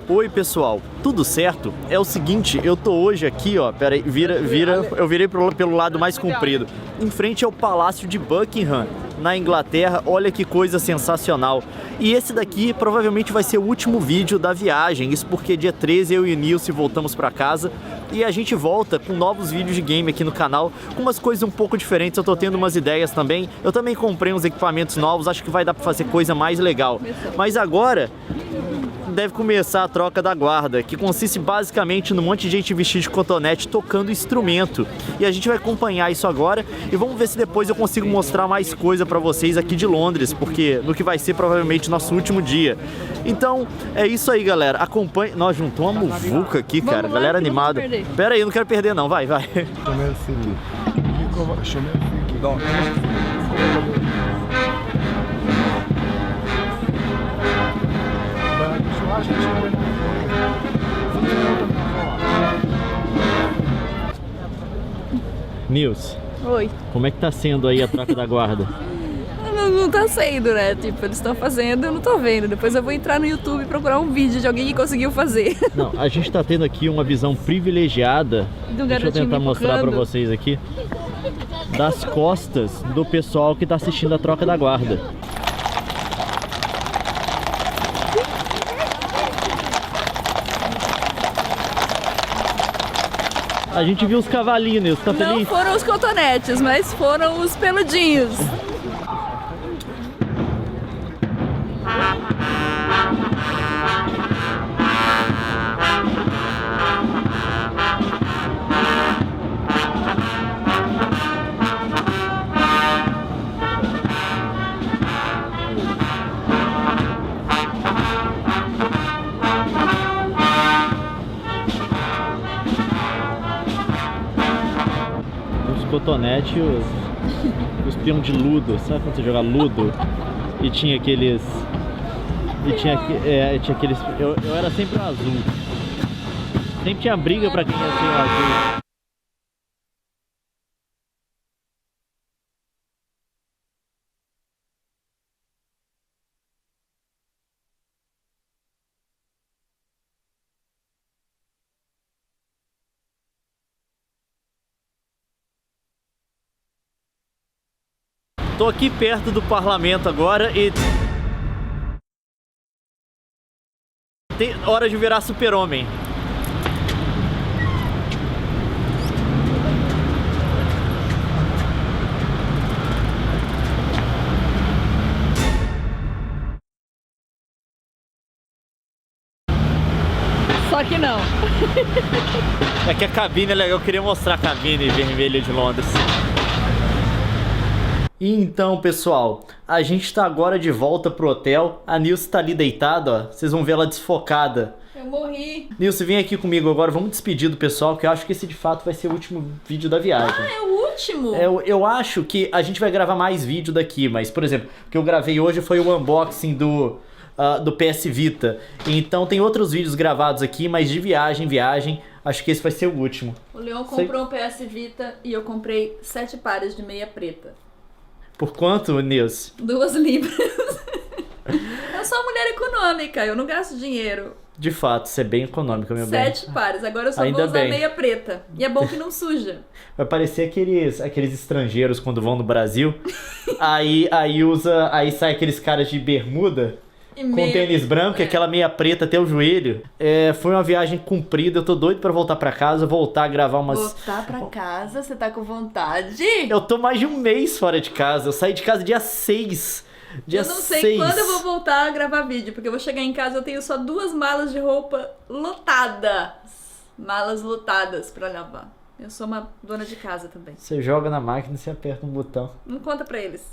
Oi pessoal, tudo certo? É o seguinte, eu tô hoje aqui, ó, pera aí, eu virei pelo lado mais comprido, em frente ao Palácio de Buckingham, na Inglaterra. Olha que coisa sensacional. E esse daqui provavelmente vai ser o último vídeo da viagem, isso porque dia 13 eu e o Nilce voltamos pra casa e a gente volta com novos vídeos de game aqui no canal, com umas coisas um pouco diferentes. Eu tô tendo umas ideias também, eu também comprei uns equipamentos novos, acho que vai dar pra fazer coisa mais legal. Mas agora deve começar a troca da guarda, que consiste basicamente num monte de gente vestida de cotonete tocando instrumento. E a gente vai acompanhar isso agora e vamos ver se depois eu consigo mostrar mais coisa pra vocês aqui de Londres, porque no que vai ser provavelmente nosso último dia. Então é isso aí, galera. Acompanhe. Nós juntamos uma muvuca aqui, cara. Galera animada. Pera aí, eu não quero perder não. Vai. Nilce, Oi. como é que tá sendo aí a troca da guarda? Não tá sendo, né? Tipo, eles estão fazendo, eu não tô vendo. Depois eu vou entrar no YouTube e procurar um vídeo de alguém que conseguiu fazer. Não, a gente tá tendo aqui uma visão privilegiada. Deixa eu tentar mostrar pra vocês aqui. Das costas do pessoal que tá assistindo a troca da guarda. A gente viu os cavalinhos, tá feliz? Não foram os cotonetes, mas foram os peludinhos. Cotonete e os peão de ludo, sabe quando você joga ludo? E tinha aqueles... tinha aqueles... Eu era sempre o azul. Sempre tinha briga pra quem ia ser o azul. Tô aqui perto do parlamento agora e... tem hora de virar super-homem. Só que não. É que a cabine é legal, eu queria mostrar a cabine vermelha de Londres. Então, pessoal, a gente tá agora de volta pro hotel. A Nilce tá ali deitada, ó. Vocês vão ver ela desfocada. Eu morri. Nilce, vem aqui comigo agora. Vamos despedir do pessoal, que eu acho que esse de fato vai ser o último vídeo da viagem. Ah, é o último? Eu acho que a gente vai gravar mais vídeo daqui, mas, por exemplo, o que eu gravei hoje foi o unboxing do PS Vita. Então tem outros vídeos gravados aqui, mas de viagem, acho que esse vai ser o último. O Leon comprou um PS Vita e eu comprei 7 pares de meia preta. Por quanto, Nilce? 2 libras. Eu sou uma mulher econômica, eu não gasto dinheiro. De fato, você é bem econômica, meu bem. 7 pares, agora eu só Ainda vou usar bem. meia preta. E é bom que não suja. Vai parecer aqueles estrangeiros quando vão no Brasil. aí sai aqueles caras de bermuda com tênis branco e aquela meia preta até o joelho. Foi uma viagem comprida, eu tô doido pra voltar pra casa, voltar a gravar umas... Voltar pra casa? Você tá com vontade? Eu tô mais de um mês fora de casa, eu saí de casa dia 6. Dia eu não sei 6. quando eu vou voltar a gravar vídeo, porque eu vou chegar em casa e eu tenho só 2 malas de roupa lotadas. Malas lotadas pra lavar. Eu sou uma dona de casa também. Você joga na máquina e você aperta um botão. Não conta pra eles.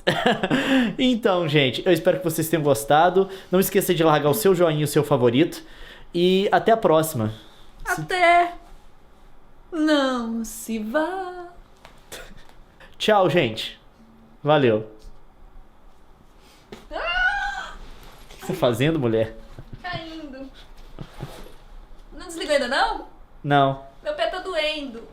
Então, gente, eu espero que vocês tenham gostado. Não esqueça de largar o seu joinha e o seu favorito. E até a próxima. Até! Não se vá. Tchau, gente. Valeu. Ah! O que você tá fazendo, mulher? Caindo. Não desligou ainda não? Não. Meu pé tá doendo.